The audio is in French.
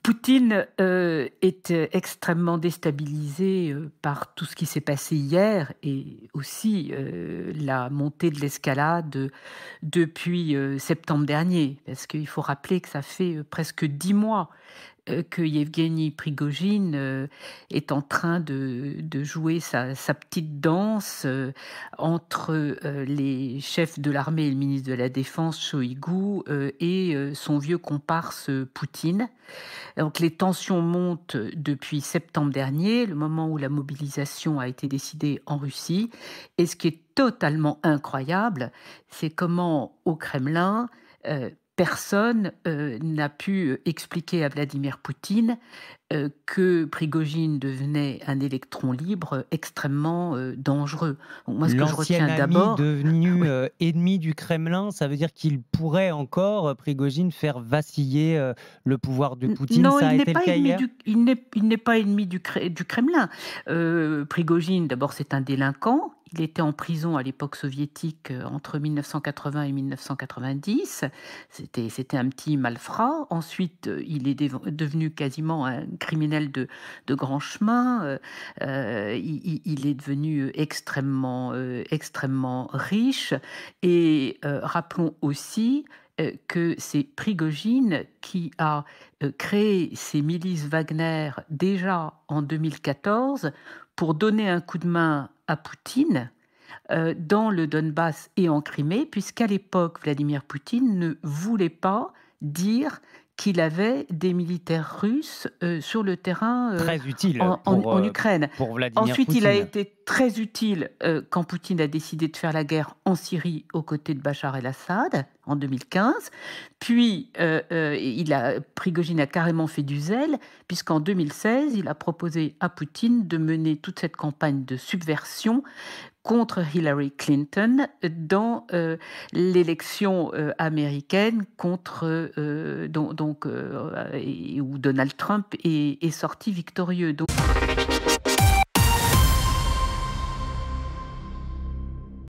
Poutine, est, extrêmement déstabilisé, par tout ce qui s'est passé hier et aussi, la montée de l'escalade, depuis, septembre dernier. Parce qu'il faut rappeler que ça fait, presque 10 mois, que Yevgeny Prigojine, est en train de jouer sa petite danse, entre, les chefs de l'armée et le ministre de la Défense Shoigu, et son vieux comparse, Poutine. Donc les tensions montent depuis septembre dernier, le moment où la mobilisation a été décidée en Russie. Et ce qui est totalement incroyable, c'est comment au Kremlin, personne, n'a pu, expliquer à Vladimir Poutine, que Prigojine devenait un électron libre extrêmement, dangereux. Donc moi ce que je L'ancien retiens ami d'abord devenu, oui. ennemi du Kremlin, ça veut dire qu'il pourrait encore, Prigojine, faire vaciller, le pouvoir de Poutine. Non, Ça a été le cas hier? il n'est pas ennemi du Kremlin. Prigojine, d'abord, c'est un délinquant. Il était en prison à l'époque soviétique, entre 1980 et 1990. C'était un petit malfrat. Ensuite, il est devenu quasiment un criminel de grand chemin. Il est devenu extrêmement riche et rappelons aussi, que c'est Prigojine qui a créé ces milices Wagner déjà en 2014 pour donner un coup de main à Poutine dans le Donbass et en Crimée, puisqu'à l'époque, Vladimir Poutine ne voulait pas dire qu'il avait des militaires russes sur le terrain Très utile en Ukraine. pour Vladimir Ensuite, il a Poutine. été très utile quand Poutine a décidé de faire la guerre en Syrie aux côtés de Bachar el-Assad en 2015. Puis, Prigojine a carrément fait du zèle, puisqu'en 2016, il a proposé à Poutine de mener toute cette campagne de subversion contre Hillary Clinton dans l'élection américaine contre où Donald Trump est sorti victorieux. Donc